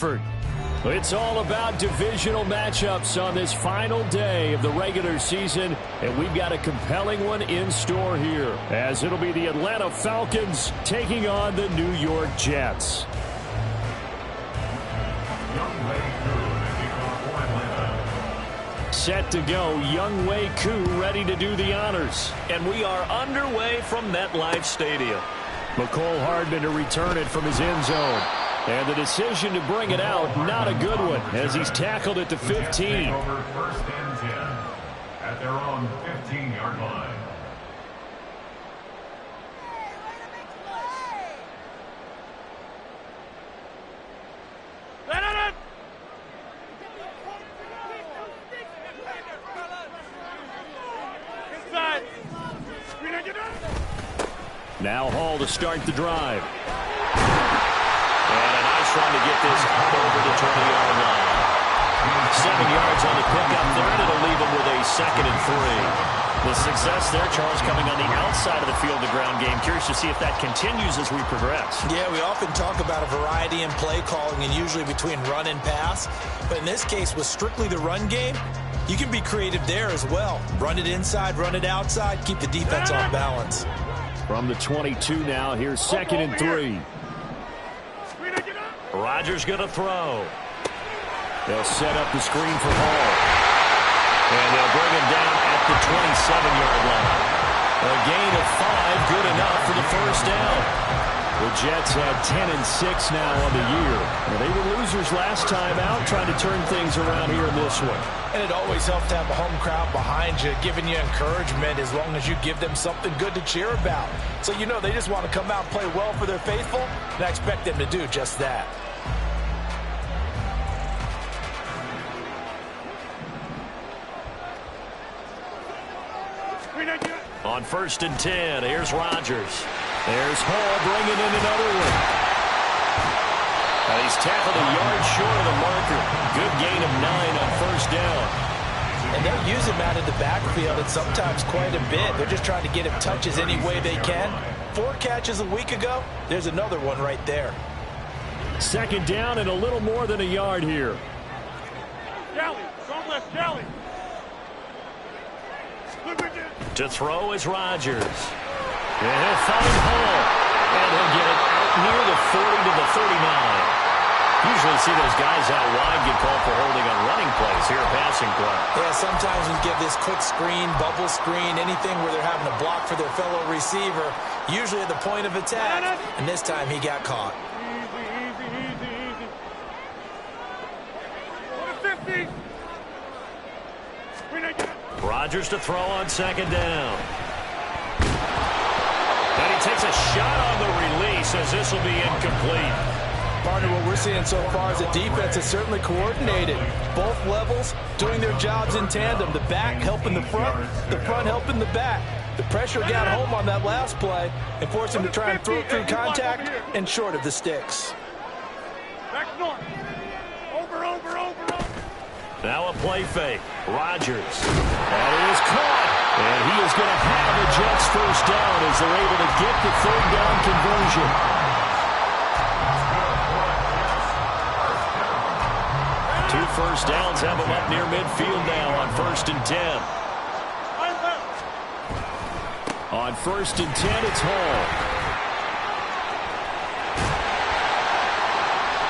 effort. It's all about divisional matchups on this final day of the regular season, and we've got a compelling one in store here, as it'll be the Atlanta Falcons taking on the New York Jets. Set to go, Young Wei Koo ready to do the honors. And we are underway from MetLife Stadium. McCole Hardman to return it from his end zone. And the decision to bring it out, not a good one, as he's tackled at the 15. Over first and 10 at their own 15-yard line. Now Hall to start the drive. And a nice run to get this up over the 20-yard line. 7 yards on the pickup there, and it'll leave him with a 2nd and 3. The success there, Charles, coming on the outside of the field, the ground game. Curious to see if that continues as we progress. Yeah, we often talk about a variety in play calling and usually between run and pass. But in this case, with strictly the run game, you can be creative there as well. Run it inside, run it outside, keep the defense off balance. From the 22 now, here's 2nd and 3. Rodgers going to throw. They'll set up the screen for Hall. And they'll bring him down at the 27-yard line. A gain of 5, good enough for the first down. The Jets had 10-6 now on the year. Well, they were losers last time out, trying to turn things around here in this one. And it always helps to have a home crowd behind you, giving you encouragement as long as you give them something good to cheer about. So you know they just want to come out and play well for their faithful, and I expect them to do just that. On 1st and 10, here's Rodgers. There's Hall bringing in another one. He's tackled a yard short of the marker. Good gain of 9 on 1st down. And they'll use him out of the backfield, and sometimes quite a bit. They're just trying to get him touches any way they can. 4 catches a week ago. There's another one right there. 2nd down and a little more than a yard here. To throw is Rodgers. And he'll find Hall. And he'll get it out near the 40 to the 39. Usually see those guys out wide get called for holding on running plays here, passing play. Yeah, sometimes we give this quick screen, bubble screen, anything where they're having to block for their fellow receiver, usually at the point of attack, and this time he got caught. Rodgers to throw on 2nd down. And he takes a shot on the release as this will be incomplete. Partner, what we're seeing so far is the defense is certainly coordinated. Both levels doing their jobs in tandem. The back helping the front helping the back. The pressure got home on that last play and forced him to try and throw through contact and short of the sticks. Now a play fake. Rodgers. That is caught. And he is going to have the Jets first down as they're able to get the 3rd down conversion. 2 first downs have them up near midfield now on 1st and 10. On 1st and 10, it's Hall.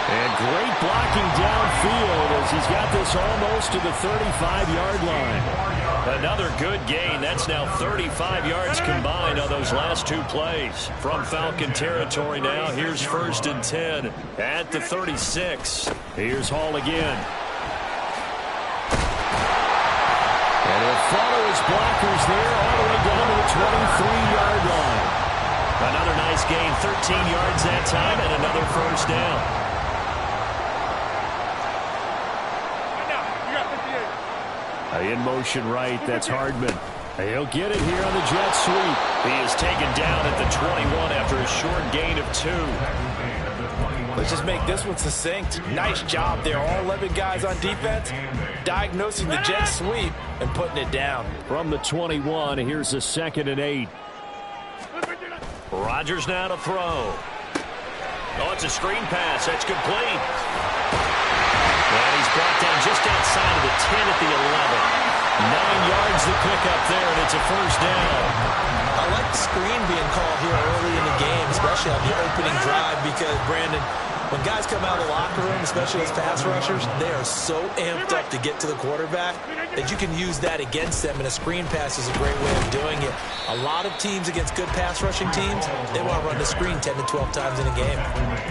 And great blocking downfield as he's got this almost to the 35-yard line. Another good gain. That's now 35 yards combined on those last 2 plays. From Falcon territory now, here's 1st and 10 at the 36. Here's Hall again. And he'll follow his blockers there all the way down to the 23-yard line. Another nice gain, 13 yards that time, and another first down. In motion right, that's Hardman. He'll get it here on the jet sweep. He is taken down at the 21 after a short gain of 2. Let's just make this one succinct. Nice job there. All 11 guys on defense diagnosing the jet sweep and putting it down. From the 21, here's a 2nd and 8. Rodgers now to throw. Oh, it's a screen pass. That's complete. brought down just outside of the 10 at the 11. 9 yards to pick up there, and it's a first down. I like the screen being called here early in the game, especially on the opening drive, because, Brandon, when guys come out of the locker room, especially as pass rushers, they are so amped up to get to the quarterback that you can use that against them, and a screen pass is a great way of doing it. A lot of teams against good pass rushing teams, they want to run the screen 10 to 12 times in a game.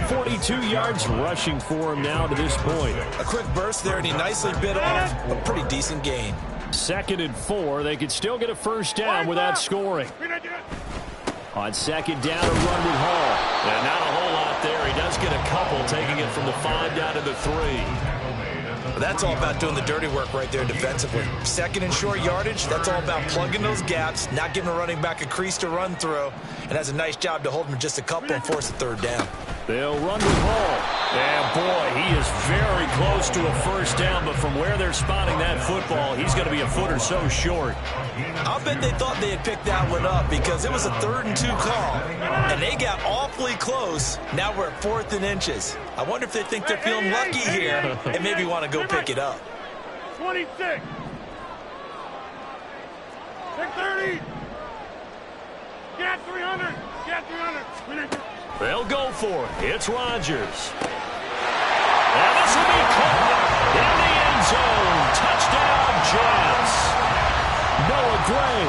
42 yards rushing for him now to this point. A quick burst there, and he nicely bit off a pretty decent gain. 2nd and 4. They could still get a first down without scoring. On 2nd down, a run with Hall. Yeah, not a whole lot there. He does get a couple, taking it from the 5 down to the 3. That's all about doing the dirty work right there defensively. 2nd and short yardage, that's all about plugging those gaps, not giving a running back a crease to run through, and has a nice job to hold him just a couple and force a 3rd down. They'll run with Hall. And, boy, he is very close to a first down, but from where they're spotting that football, he's going to be a foot or so short. I'll bet they thought they had picked that one up because it was a 3rd and 2 call, and they got awfully close. Now we're at 4th and inches. I wonder if they think they're feeling lucky here and maybe want to go pick it up. 26. 630. Get 300. Get 300. They'll go for it. It's Rodgers. And this will be caught in the end zone. Touchdown, Jets. Noah Gray,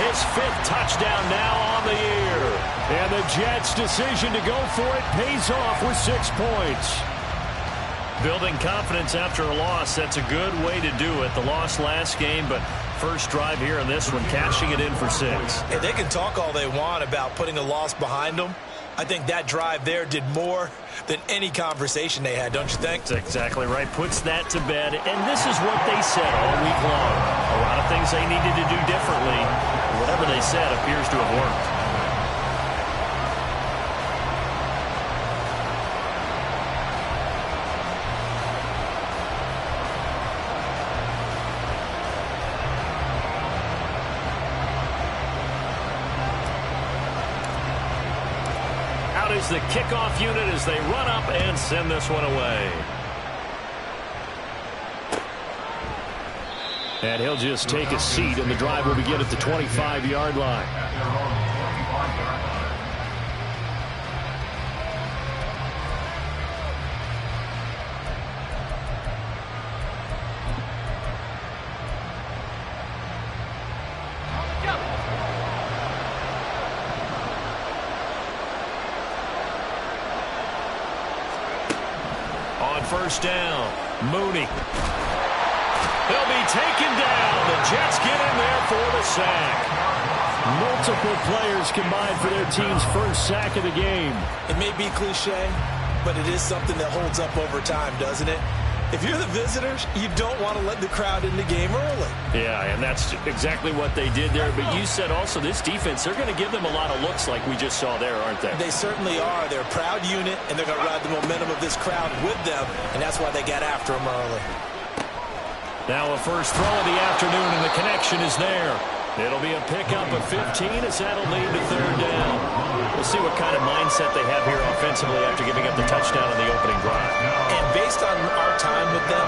his 5th touchdown now on the year. And the Jets' decision to go for it pays off with 6 points. Building confidence after a loss, that's a good way to do it. The loss last game, but first drive here in this one, cashing it in for 6. And they can talk all they want about putting a loss behind them. I think that drive there did more than any conversation they had, don't you think? That's exactly right. Puts that to bed. And this is what they said all week long. A lot of things they needed to do differently. Whatever they said appears to have worked. Is the kickoff unit as they run up and send this one away. And he'll just take a seat, and the drive will begin at the 25-yard line. First down, Mooney. He'll be taken down. The Jets get in there for the sack. Multiple players combined for their team's first sack of the game. It may be cliche, but it is something that holds up over time, doesn't it? If you're the visitors, you don't want to let the crowd in the game early. Yeah, and that's exactly what they did there. But you said also this defense, they're going to give them a lot of looks like we just saw there, aren't they? They certainly are. They're a proud unit, and they're going to ride the momentum of this crowd with them, and that's why they got after them early. Now a first throw of the afternoon, and the connection is there. It'll be a pickup of 15 as that'll lead to 3rd down. We'll see what kind of mindset they have here offensively after giving up the touchdown in the opening drive. And based on our time with them,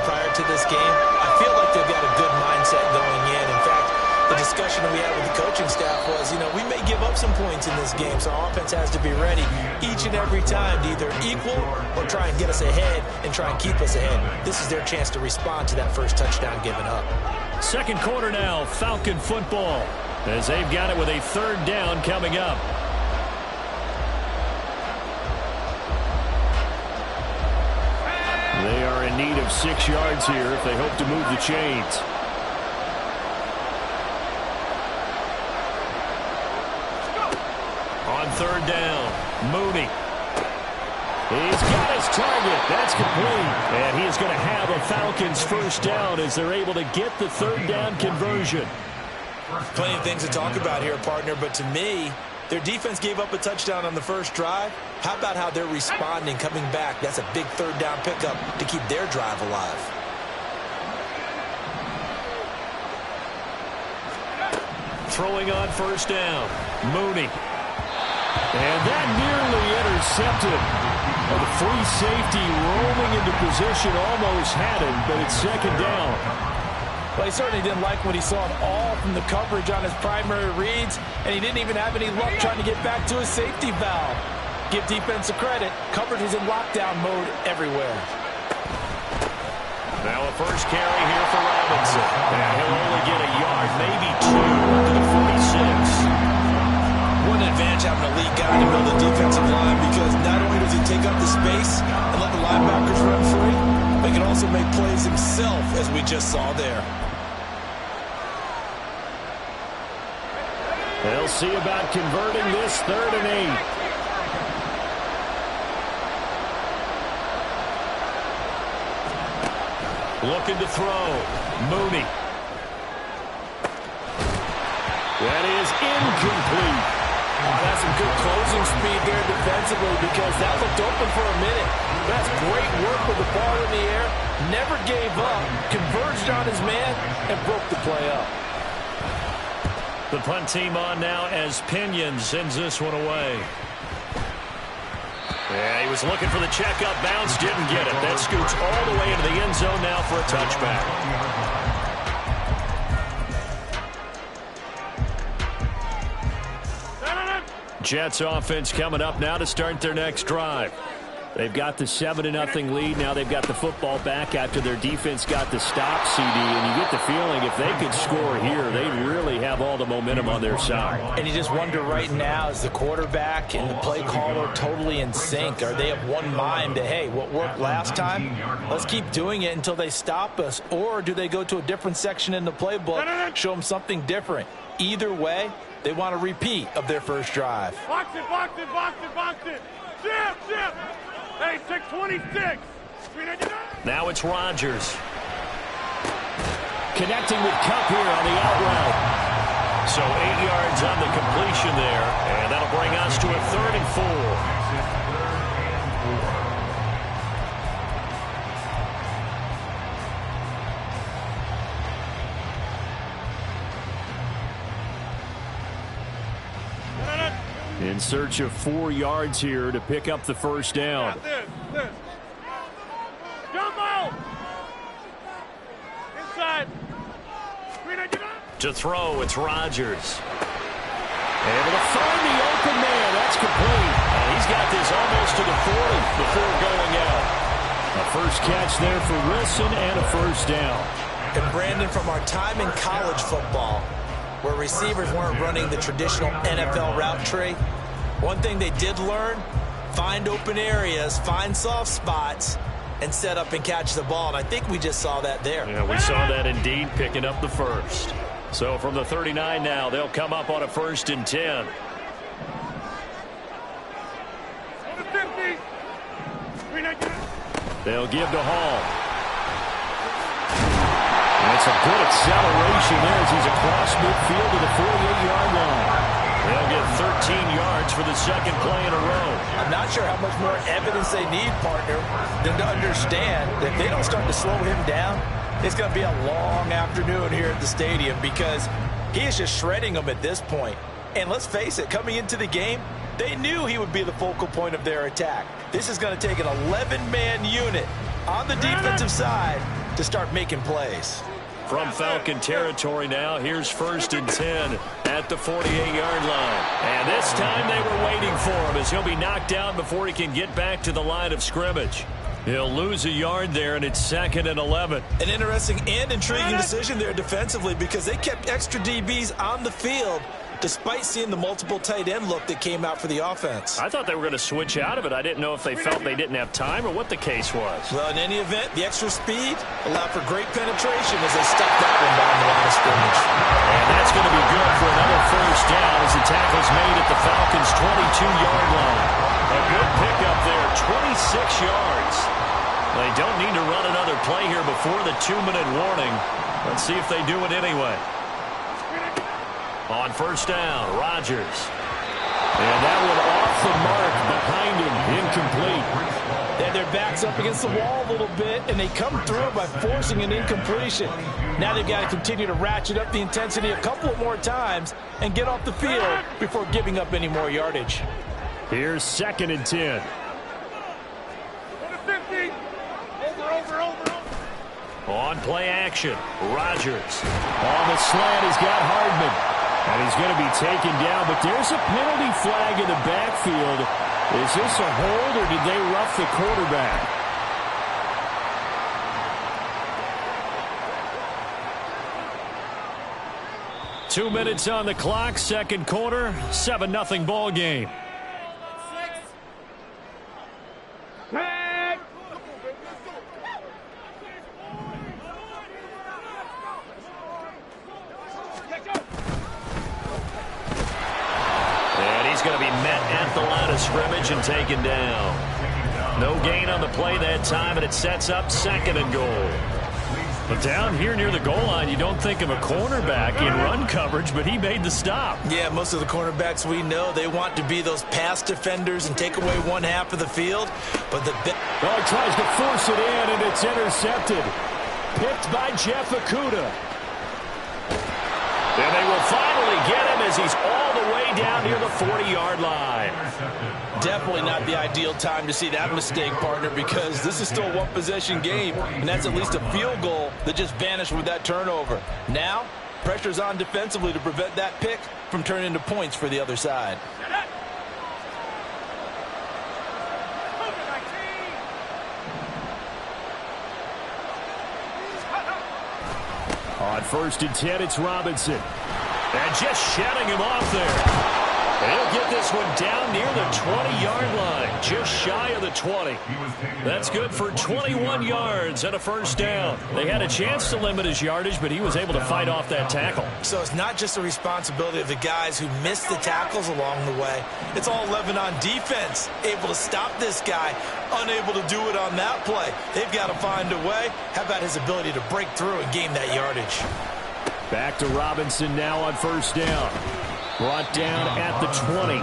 prior to this game, I feel like they've got a good mindset going in. In fact, the discussion that we had with the coaching staff was, we may give up some points in this game, so our offense has to be ready each and every time to either equal or try and get us ahead and try and keep us ahead. This is their chance to respond to that first touchdown given up. Second quarter now, Falcon football, as they've got it with a 3rd down coming up. They are in need of 6 yards here if they hope to move the chains. On 3rd down, Mooney. He's got his target. That's complete. And he is going to have a Falcons first down as they're able to get the 3rd down conversion. Plenty of things to talk about here, partner, but to me, their defense gave up a touchdown on the first drive. How about how they're responding, coming back? That's a big 3rd down pickup to keep their drive alive. Throwing on first down, Mooney. And that nearly intercepted. Well, the free safety roaming into position almost had him, but it's second down. Well, he certainly didn't like what he saw at all from the coverage on his primary reads, and he didn't even have any luck trying to get back to his safety valve. Give defense a credit. Coverage was in lockdown mode everywhere. Now a first carry here for Robinson. And he'll only get a yard, maybe two, to the 46. What an advantage having a lead guy to build a defensive line, because not only does he take up the space and let the linebackers run free, but he can also make plays himself, as we just saw there. They'll see about converting this 3rd and 8. Looking to throw. Mooney. That is incomplete. That's some good closing speed there defensively, because that looked open for a minute. That's great work with the ball in the air. Never gave up. Converged on his man and broke the play up. The punt team on now as Pinion sends this one away. Yeah, he was looking for the checkup bounce, didn't get it. That scoots all the way into the end zone now for a touchback. Jets offense coming up now to start their next drive. They've got the 7-0 lead. Now they've got the football back after their defense got the stop, CD. And you get the feeling if they could score here, they'd really have all the momentum on their side. And you just wonder right now, is the quarterback and the play caller totally in sync? Are they of one mind that, hey, what worked last time, let's keep doing it until they stop us? Or do they go to a different section in the playbook, show them something different? Either way, they want a repeat of their first drive. Box it, box it, box it, box it. Zip. Hey, 626. Now it's Rodgers. Connecting with Kupp here on the out route. So 8 yards on the completion there. And that'll bring us to a 3rd and 4. In search of 4 yards here to pick up the first down. This. Jumbo! Inside. To throw, it's Rodgers. Able to find the open man. That's complete. And he's got this almost to the 40 before going out. A first catch there for Wilson and a first down. And Brandon, from our time in college football, where receivers weren't running the traditional NFL route tree, one thing they did learn, find open areas, find soft spots, and set up and catch the ball. And I think we just saw that there. Yeah, we saw that indeed, picking up the first. So from the 39 now, they'll come up on a 1st and 10. They'll give to Hall. And it's a good acceleration there as he's across midfield to the 48-yard line. They'll get 13 yards for the second play in a row. I'm not sure how much more evidence they need, partner, than to understand that if they don't start to slow him down, it's going to be a long afternoon here at the stadium, because he is just shredding them at this point. And let's face it, coming into the game, they knew he would be the focal point of their attack. This is going to take an 11-man unit on the defensive side to start making plays. From Falcon territory now, here's 1st and 10 at the 48-yard line. And this time they were waiting for him, as he'll be knocked out before he can get back to the line of scrimmage. He'll lose a yard there, and it's 2nd and 11. An interesting and intriguing decision there defensively, because they kept extra DBs on the field despite seeing the multiple tight end look that came out for the offense. I thought they were going to switch out of it. I didn't know if they felt they didn't have time or what the case was. Well, in any event, the extra speed allowed for great penetration as they stuffed that one down the line of scrimmage. And that's going to be good for another first down as the tackle's made at the Falcons' 22-yard line. A good pickup there, 26 yards. They don't need to run another play here before the 2-minute warning. Let's see if they do it anyway. On first down, Rodgers. And that one off the mark behind him, incomplete. They had their backs up against the wall a little bit, and they come through by forcing an incompletion. Now they've got to continue to ratchet up the intensity a couple of more times and get off the field before giving up any more yardage. Here's 2nd and 10. Go to 50. Over. On play action, Rodgers. On the slant, he's got Hardman. And he's going to be taken down, but there's a penalty flag in the backfield. Is this a hold, or did they rough the quarterback? Two minutes on the clock, 2nd quarter, 7-0 ball game. And he's going to be met at the line of scrimmage and taken down. No gain on the play that time, and it sets up 2nd and goal. But down here near the goal line, you don't think of a cornerback in run coverage, but he made the stop. Yeah, most of the cornerbacks we know, they want to be those pass defenders and take away one half of the field. But the he tries to force it in, and it's intercepted. Picked by Jeff Okudah. And they will finally get him as he's all the way down near the 40-yard line. Definitely not the ideal time to see that mistake, partner, because this is still a one-possession game, and that's at least a field goal that just vanished with that turnover. Now, pressure's on defensively to prevent that pick from turning into points for the other side. On 1st and 10, it's Robinson. And just shutting him off there. He'll get this one down near the 20-yard line, just shy of the 20. That's good for 21 yards and a 1st down. They had a chance to limit his yardage, but he was able to fight off that tackle. So it's not just the responsibility of the guys who missed the tackles along the way. It's all 11 on defense, able to stop this guy, unable to do it on that play. They've got to find a way. How about his ability to break through and gain that yardage? Back to Robinson now on 1st down. Brought down at the 20.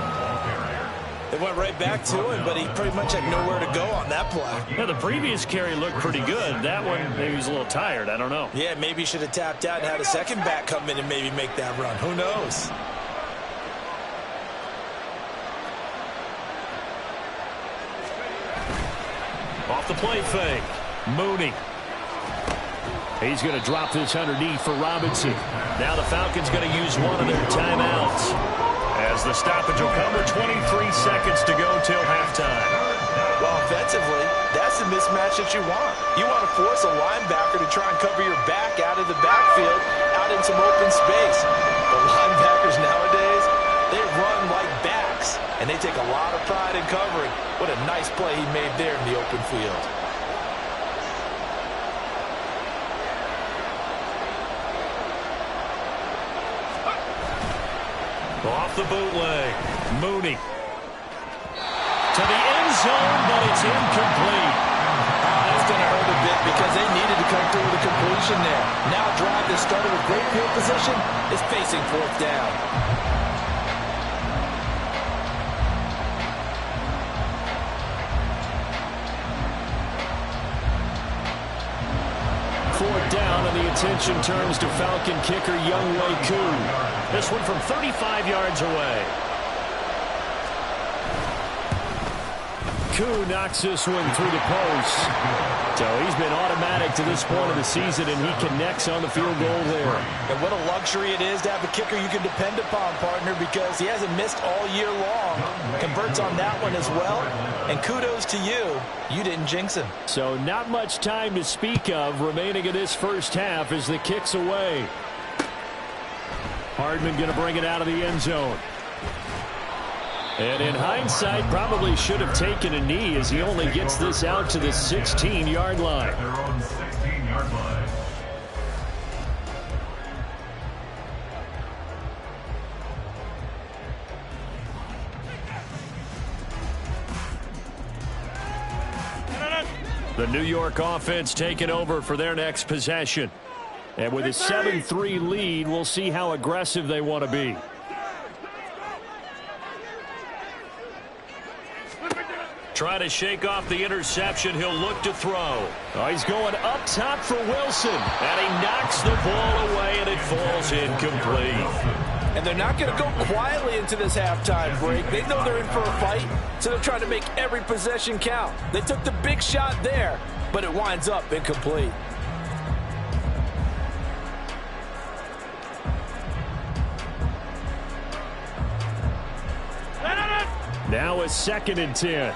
They went right back to him, but he pretty much had nowhere to go on that play. Yeah, the previous carry looked pretty good. That one, maybe he was a little tired. I don't know. Yeah, maybe he should have tapped out and had a second back come in and maybe make that run. Who knows? Off the play fake. Mooney. He's going to drop this underneath for Robinson. Now the Falcons going to use one of their timeouts. As the stoppage will come with 23 seconds to go till halftime. Well, offensively, that's the mismatch that you want. You want to force a linebacker to try and cover your back out of the backfield, out in some open space. The linebackers nowadays, they run like backs, and they take a lot of pride in covering. What a nice play he made there in the open field. Off the bootleg. Mooney. To the end zone, but it's incomplete. That's going to hurt a bit because they needed to come through with a completion there. Now a drive that started with great field position is facing 4th down. Down, and the attention turns to Falcon kicker Younghoe Koo. This one from 35 yards away. Koo knocks this one through the post. So he's been automatic to this point of the season, and he connects on the field goal there. And what a luxury it is to have a kicker you can depend upon, partner, because he hasn't missed all year long. Converts on that one as well. And kudos to you. You didn't jinx him. So not much time to speak of remaining in this 1st half as the kick's away. Hardman going to bring it out of the end zone. And in hindsight, probably should have taken a knee as he only gets this out to the 16-yard line. Their own 16-yard line. The New York offense taking over for their next possession. And with a 7-3 lead, we'll see how aggressive they want to be. Trying to shake off the interception. He'll look to throw. Oh, he's going up top for Wilson. And he knocks the ball away, and it falls incomplete. And they're not going to go quietly into this halftime break. They know they're in for a fight, so they're trying to make every possession count. They took the big shot there, but it winds up incomplete. Now a 2nd and 10.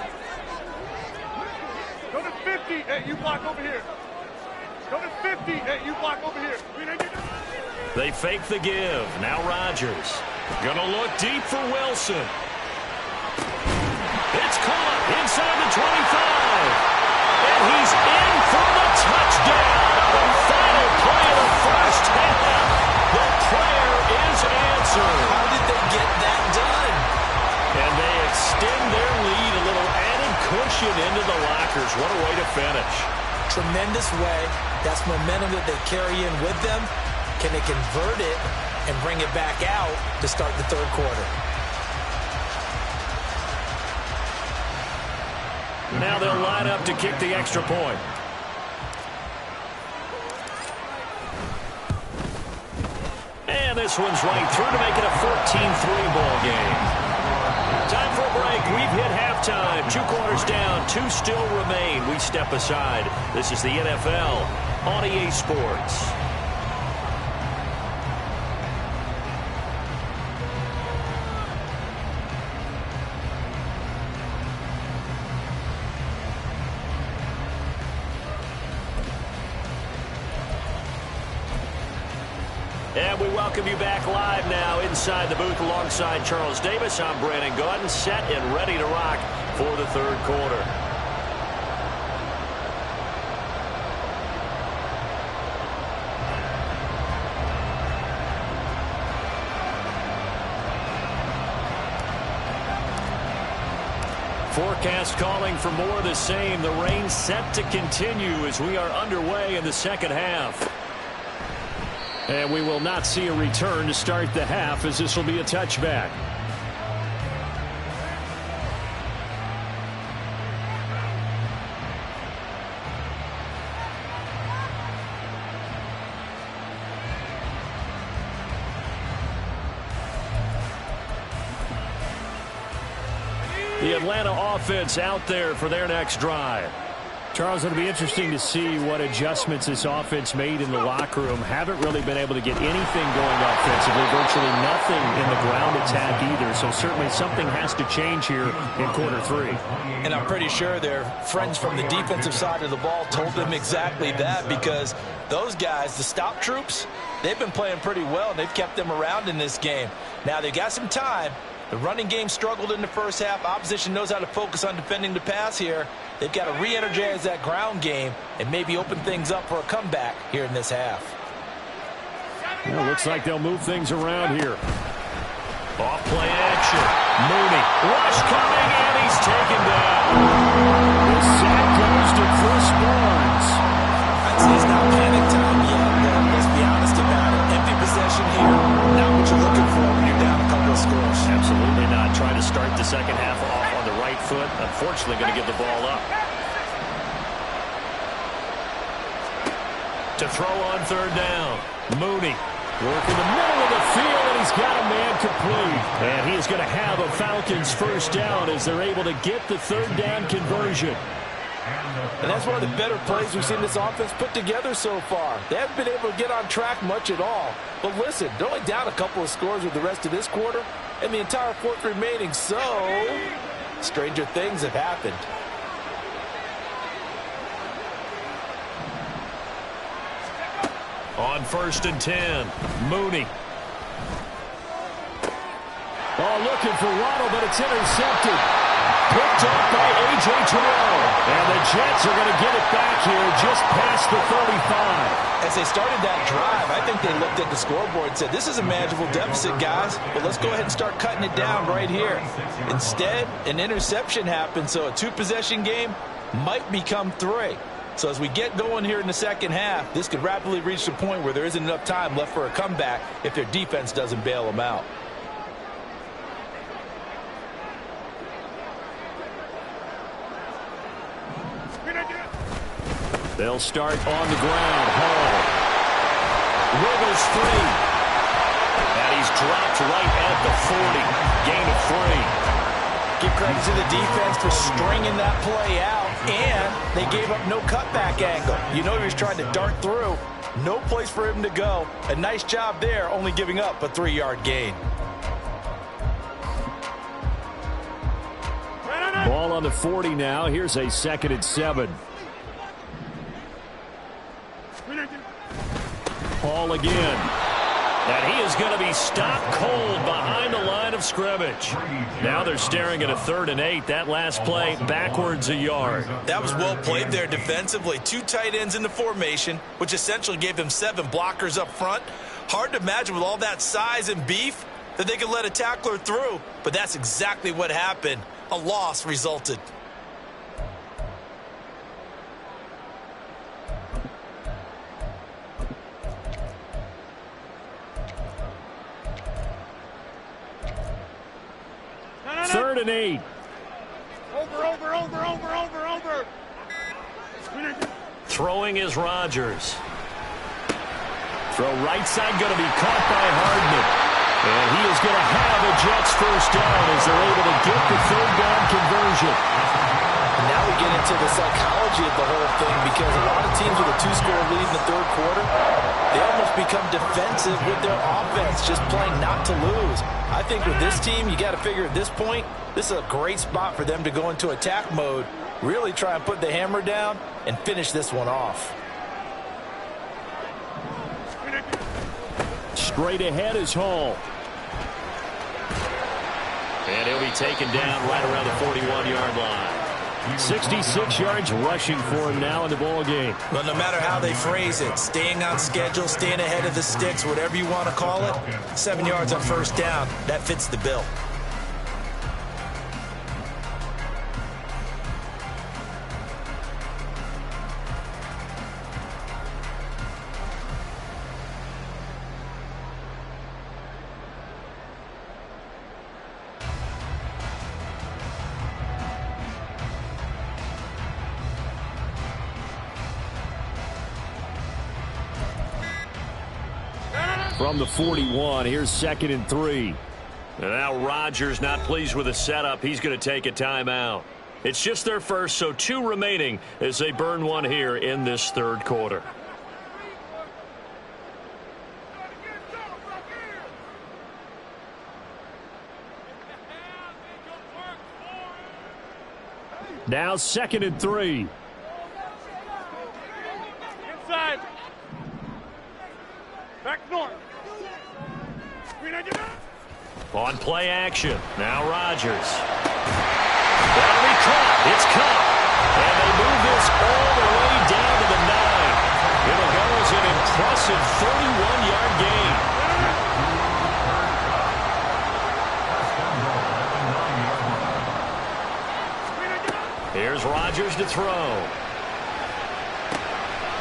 Go to 50. Hey, you block over here. Go to 50. Hey, you block over here. They fake the give. Now Rodgers. Gonna look deep for Wilson. It's caught inside the 25. And he's in for the touchdown. The final play of the first half. The prayer is answered. How did they get that done? And they extend their lead, a little added cushion into the lockers. What a way to finish. Tremendous way. That's momentum that they carry in with them. Can they convert it and bring it back out to start the third quarter? Now they'll line up to kick the extra point. And this one's right through to make it a 14-3 ball game. Time for a break. We've hit halftime. 2 quarters down. 2 still remain. We step aside. This is the NFL on EA Sports. And we welcome you back live now inside the booth alongside Charles Davis. I'm Brandon Gaudin, set and ready to rock for the third quarter. Forecast calling for more of the same. The rain set to continue as we are underway in the second half. And we will not see a return to start the half, as this will be a touchback. The Atlanta offense out there for their next drive. Charles, it'll be interesting to see what adjustments this offense made in the locker room. Haven't really been able to get anything going offensively, virtually nothing in the ground attack either. So certainly something has to change here in quarter 3. And I'm pretty sure their friends from the defensive side of the ball told them exactly that, because those guys, the stop troops, they've been playing pretty well, and they've kept them around in this game. Now, they got some time. The running game struggled in the first half. Opposition knows how to focus on defending the pass here. They've got to re-energize that ground game and maybe open things up for a comeback here in this half. Well, looks like they'll move things around here. Off play action. Mooney. Rush coming, and he's taken down. The sack goes to Chris Barnes. I'd say it's not panic time yet. Let's be honest about it. Empty possession here. Not what you're looking for when you're down a couple of scores. Absolutely not. Trying to start the second half off on the right foot. Unfortunately, going to give the ball up. To throw on third down. Mooney. Working the middle of the field, and he's got a man complete. And he is going to have a Falcons first down as they're able to get the third down conversion. And that's one of the better plays we've seen this offense put together so far. They haven't been able to get on track much at all. But listen, they're only down a couple of scores with the rest of this quarter and the entire fourth remaining. So, stranger things have happened. On 1st and 10, Mooney. Oh, looking for Waddle, but it's intercepted. Picked up by A.J. Terrell. And the Jets are going to get it back here just past the 35. As they started that drive, I think they looked at the scoreboard and said, this is a manageable deficit, guys, but let's go ahead and start cutting it down right here. Instead, an interception happened, so a 2-possession game might become 3. So as we get going here in the second half, this could rapidly reach the point where there isn't enough time left for a comeback if their defense doesn't bail them out. They'll start on the ground. Hall wiggles free. And he's dropped right at the 40. Gain of 3. Give credit to the defense for stringing that play out, and they gave up no cutback angle. You know he was trying to dart through. No place for him to go. A nice job there, only giving up a 3-yard gain. Ball on the 40 now. Here's a 2nd and 7. Paul again. And he is going to be stopped cold behind the line of scrimmage. Now they're staring at a 3rd and 8. That last play backwards a yard. That was well played there defensively. 2 tight ends in the formation, which essentially gave them 7 blockers up front. Hard to imagine with all that size and beef that they could let a tackler through, but that's exactly what happened. A loss resulted. Third and 8. Over. Throwing is Rodgers. Throw right side, going to be caught by Hardman. And he is going to have a Jets first down as they're able to get the 3rd down conversion. And now we get into the psychology of the whole thing, because a lot of teams with a 2-score lead in the 3rd quarter, they almost become defensive with their offense, just playing not to lose. I think with this team, you got to figure at this point, this is a great spot for them to go into attack mode, really try and put the hammer down and finish this one off. Straight ahead is Hall. And he'll be taken down right around the 41-yard line. 66 yards rushing for him now in the ball game. Well, no matter how they phrase it, staying on schedule, staying ahead of the sticks, whatever you want to call it, 7 yards on first down, that fits the bill. From the 41, here's 2nd and 3. And now Rodgers not pleased with the setup. He's going to take a timeout. It's just their first, so 2 remaining as they burn one here in this 3rd quarter. Now 2nd and 3. Inside. Back north. On play action. Now Rodgers. That'll be caught. It's caught. And they move this all the way down to the 9. It'll go as an impressive 31-yard gain. Here's Rodgers to throw.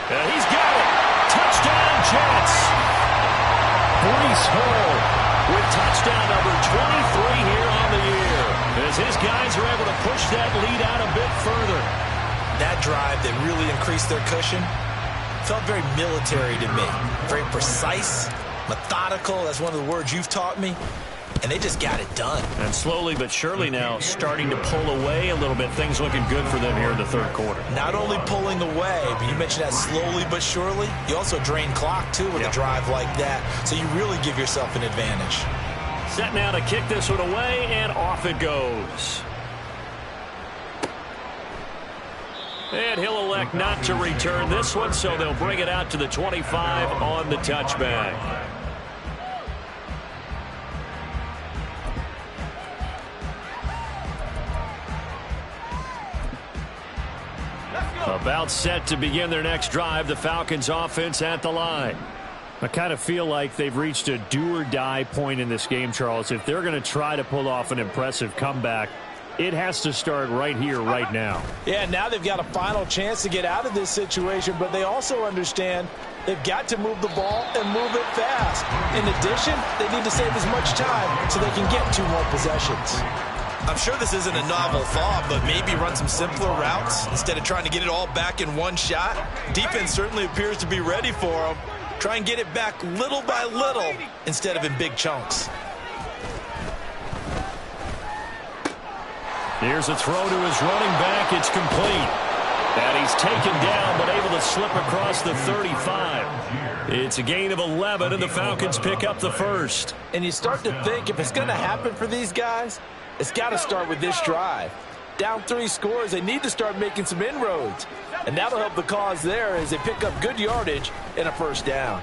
And he's got it. Touchdown, Jets. Breece Hall with touchdown number 23 here on the year, as his guys are able to push that lead out a bit further. That drive that really increased their cushion felt very military to me. Very precise, methodical. That's one of the words you've taught me. And they just got it done. And slowly but surely now starting to pull away a little bit. Things looking good for them here in the 3rd quarter. Not only pulling away, but you mentioned that slowly but surely. You also drain clock, too, with a drive like that. So you really give yourself an advantage. Set now to kick this one away, and off it goes. And he'll elect not to return this one, so they'll bring it out to the 25 on the touchback. About set to begin their next drive, the Falcons offense at the line. I kind of feel like they've reached a do-or-die point in this game, Charles. If they're going to try to pull off an impressive comeback, it has to start right here, right now. Yeah, now they've got a final chance to get out of this situation, but they also understand they've got to move the ball and move it fast. In addition, they need to save as much time so they can get 2 more possessions. I'm sure this isn't a novel thought, but maybe run some simpler routes instead of trying to get it all back in one shot. Defense certainly appears to be ready for them. Try and get it back little by little instead of in big chunks. Here's a throw to his running back. It's complete. And he's taken down, but able to slip across the 35. It's a gain of 11, and the Falcons pick up the first. And you start to think, if it's going to happen for these guys, it's got to start with this drive. Down 3 scores, they need to start making some inroads. And that'll help the cause there as they pick up good yardage and a first down.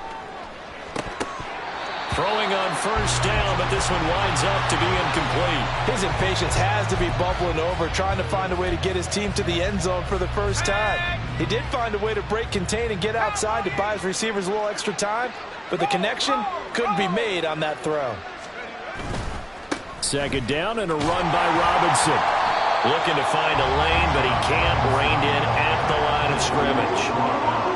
Throwing on first down, but this one winds up to be incomplete. His impatience has to be bubbling over, trying to find a way to get his team to the end zone for the first time. He did find a way to break contain and get outside to buy his receivers a little extra time, but the connection couldn't be made on that throw. Second down and a run by Robinson. Looking to find a lane, but he can't. Reined in at the line of scrimmage.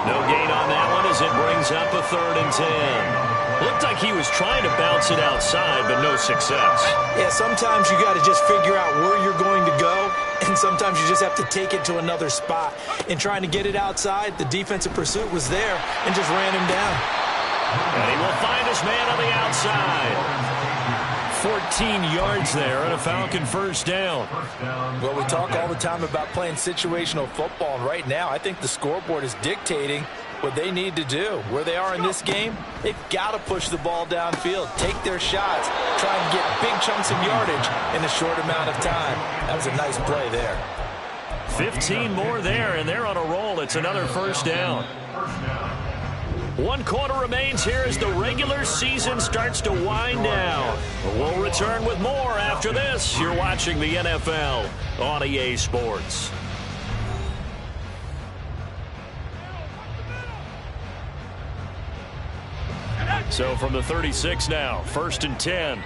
No gain on that one as it brings up a 3rd and 10. Looked like he was trying to bounce it outside, but no success. Yeah, sometimes you got to just figure out where you're going to go, and sometimes you just have to take it to another spot. In trying to get it outside, the defensive pursuit was there and just ran him down. And he will find his man on the outside. 14 yards there and a Falcon first down. Well, we talk all the time about playing situational football, and right now I think the scoreboard is dictating what they need to do. Where they are in this game, they've got to push the ball downfield, take their shots, try and get big chunks of yardage in a short amount of time. That was a nice play there. 15 more there, and they're on a roll. It's another first down. 1 quarter remains here as the regular season starts to wind down. We'll return with more after this. You're watching the NFL on EA Sports. So from the 36 now, 1st and 10.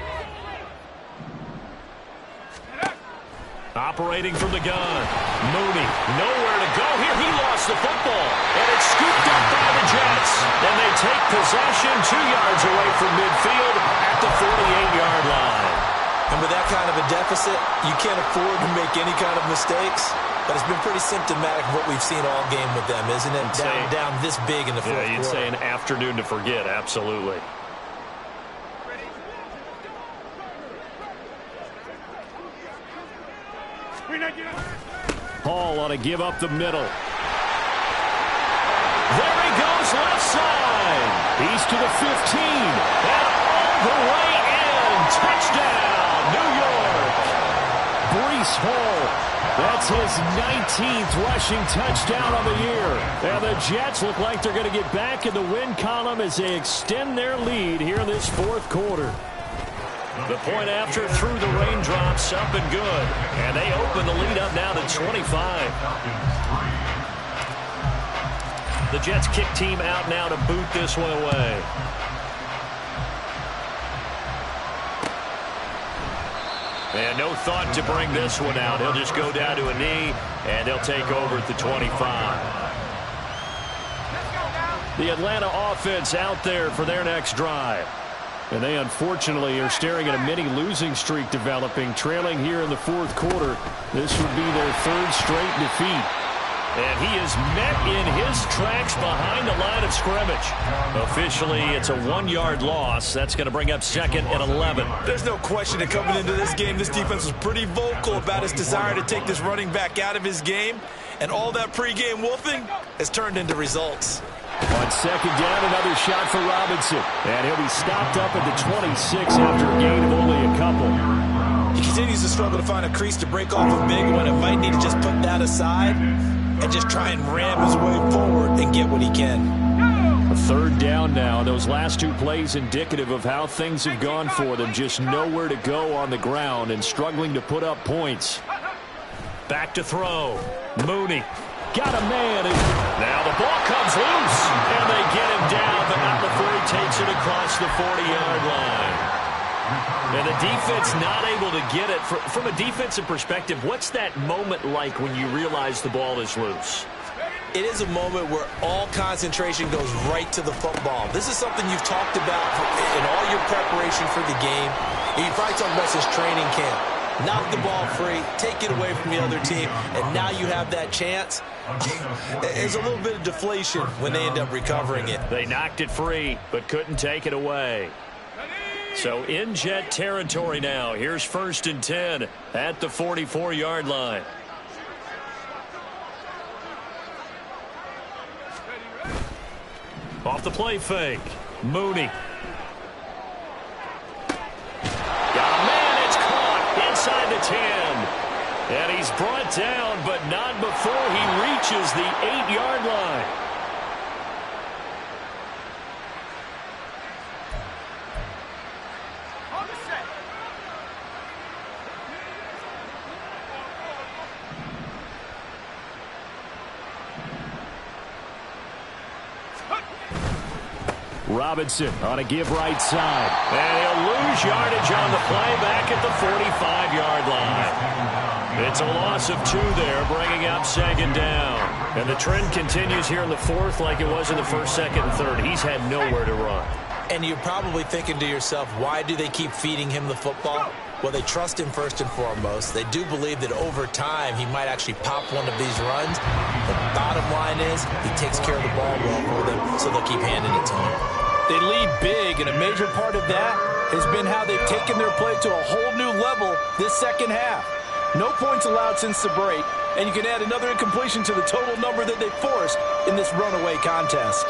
Operating from the gun. Mooney, nowhere to go here. He lost the football, and it's scooped up by the Jets. And they take possession 2 yards away from midfield at the 48-yard line. And with that kind of a deficit, you can't afford to make any kind of mistakes. But it's been pretty symptomatic of what we've seen all game with them, isn't it? Down this big in the fourth quarter. Yeah, you'd say an afternoon to forget, absolutely. Hall ought to give up the middle. There he goes, left side. He's to the 15. And all the way in. Touchdown, New York. Breece Hall. That's his 19th rushing touchdown of the year. And the Jets look like they're going to get back in the win column as they extend their lead here in this fourth quarter. The point after through the raindrops, up and good. And they open the lead up now to 25. The Jets kick team out now to boot this one away. And no thought to bring this one out. He'll just go down to a knee, and they'll take over at the 25. The Atlanta offense out there for their next drive. And they unfortunately are staring at a mini losing streak developing, trailing here in the fourth quarter. This would be their 3rd straight defeat. And he is met in his tracks behind the line of scrimmage. Officially, it's a 1-yard loss. That's going to bring up 2nd and 11. There's no question that coming into this game, this defense was pretty vocal about his desire to take this running back out of his game. And all that pregame wolfing has turned into results. On 2nd down, another shot for Robinson. And he'll be stopped up at the 26 after a gain of only a couple. He continues to struggle to find a crease to break off a big one. It might need to just put that aside and just try and ram his way forward and get what he can. A 3rd down now. Those last 2 plays indicative of how things have gone for them. Just nowhere to go on the ground and struggling to put up points. Back to throw. Mooney. Got a man. Now the ball comes loose. And they get him down, but not before he takes it across the 40-yard line. And the defense not able to get it. From a defensive perspective, what's that moment like when you realize the ball is loose? It is a moment where all concentration goes right to the football. This is something you've talked about in all your preparation for the game. You probably talked about since training camp. Knock the ball free, take it away from the other team, and now you have that chance. There's a little bit of deflation when they end up recovering it. They knocked it free, but couldn't take it away. So in Jet territory now. Here's 1st and 10 at the 44-yard line. Off the play fake. Mooney. Got a man. It's caught inside the 10. And he's brought down, but not before he reaches the 8-yard line. Robinson on a give right side. And he'll lose yardage on the play back at the 45-yard line. It's a loss of 2 there, bringing up 2nd down. And the trend continues here in the 4th like it was in the 1st, 2nd, and 3rd. He's had nowhere to run. And you're probably thinking to yourself, why do they keep feeding him the football? Well, they trust him first and foremost. They do believe that over time he might actually pop one of these runs. The bottom line is he takes care of the ball well for them, so they'll keep handing it to him. They lead big, and a major part of that has been how they've taken their play to a whole new level this second half. No points allowed since the break, and you can add another incompletion to the total number that they forced in this runaway contest.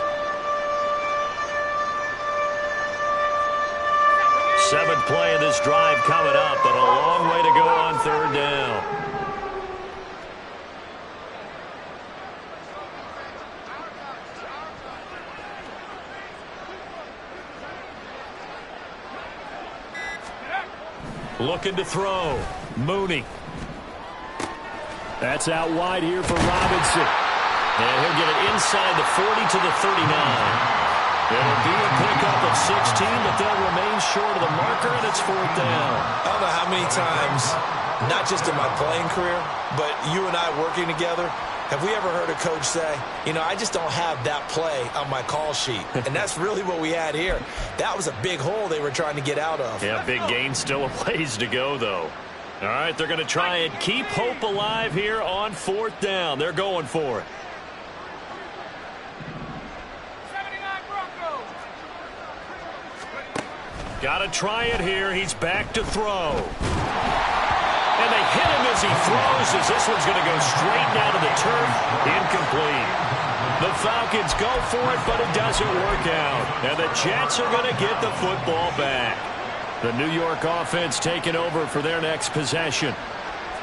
7th play of this drive coming up, but a long way to go on 3rd down. Looking to throw. Mooney. That's out wide here for Robinson. And he'll get it inside the 40 to the 39. It'll be a pickup of 16, but they'll remain short of the marker, and it's 4th down. I don't know how many times, not just in my playing career, but you and I working together, have we ever heard a coach say, you know, I just don't have that play on my call sheet? And that's really what we had here. That was a big hole they were trying to get out of. Yeah, big gain, still a ways to go, though. All right, they're going to try and keep hope alive here on 4th down. They're going for it. Got to try it here. He's back to throw. And they hit him as he throws, as this one's going to go straight down to the turf. Incomplete. The Falcons go for it, but it doesn't work out. And the Jets are going to get the football back. The New York offense taking over for their next possession.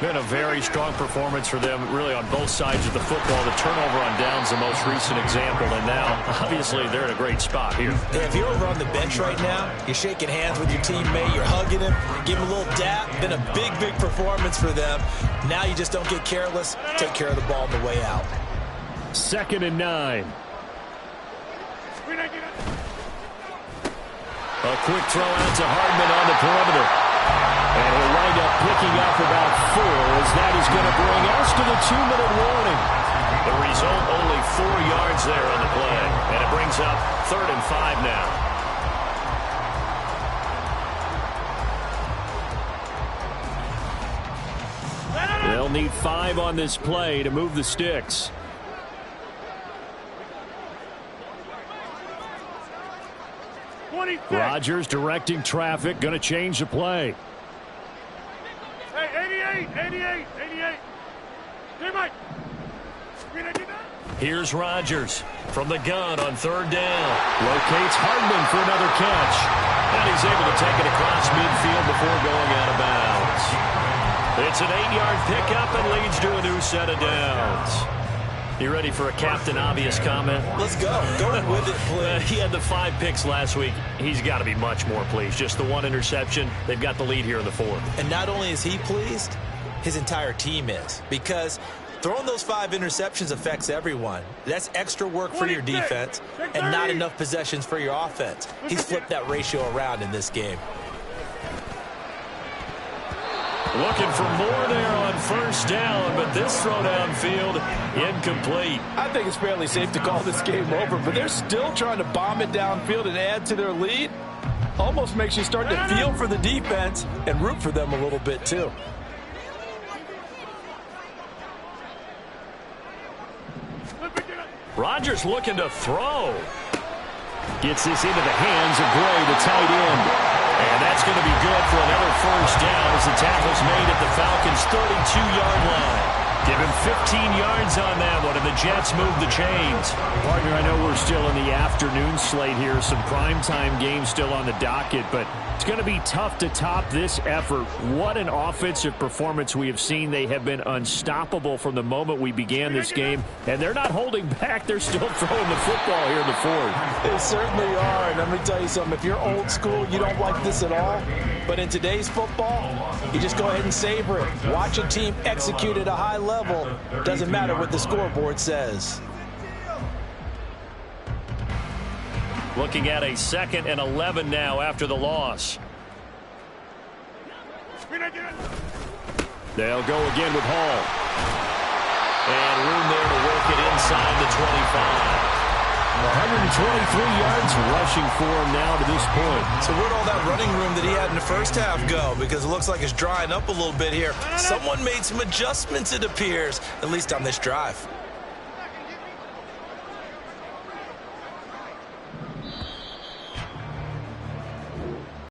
Been a very strong performance for them, really, on both sides of the football. The turnover on downs, the most recent example, and now, obviously, they're in a great spot here. Yeah, if you're over on the bench right now, you're shaking hands with your teammate, you're hugging him, give him a little dap. Been a big, big performance for them. Now you just don't get careless. Take care of the ball on the way out. 2nd and 9. A quick throw out to Hardman on the perimeter. And he'll wind up picking up about 4, as that is going to bring us to the 2-minute warning. The result, only 4 yards there on the play. And it brings up 3rd and 5 now. They'll need 5 on this play to move the sticks. Rodgers directing traffic, going to change the play. Hey, 88. Hey, Mike. Here's Rodgers from the gun on 3rd down. Locates Hardman for another catch. And he's able to take it across midfield before going out of bounds. It's an 8-yard pickup and leads to a new set of downs. You ready for a Captain Obvious comment? Let's go. Go with it, please. He had the 5 picks last week. He's got to be much more pleased. Just the 1 interception. They've got the lead here in the 4th. And not only is he pleased, his entire team is. Because throwing those 5 interceptions affects everyone. That's extra work for your defense and not enough possessions for your offense. He's flipped that ratio around in this game. Looking for more there on 1st down, but this throw downfield incomplete. I think it's fairly safe to call this game over, but they're still trying to bomb it downfield and add to their lead. Almost makes you start to feel for the defense and root for them a little bit, too. Rodgers looking to throw. Gets this into the hands of Gray, the tight end. And that's going to be good for another first down as the tackle's made at the Falcons' 32-yard line. Give him 15 yards on that one, and the Jets move the chains. Partner, I know we're still in the afternoon slate here. Some primetime games still on the docket, but it's going to be tough to top this effort. What an offensive performance we have seen. They have been unstoppable from the moment we began this game, and they're not holding back. They're still throwing the football here in the fourth. They certainly are, and let me tell you something. If you're old school, you don't like this at all. But in today's football, you just go ahead and savor it. Watch a team execute at a high level. Doesn't matter what the scoreboard says. Looking at a 2nd and 11 now after the loss. They'll go again with Hall. And room there to work it inside the 25. 123 yards rushing for him now to this point. So where'd all that running room that he had in the first half go? Because it looks like it's drying up a little bit here. Someone made some adjustments, it appears, at least on this drive.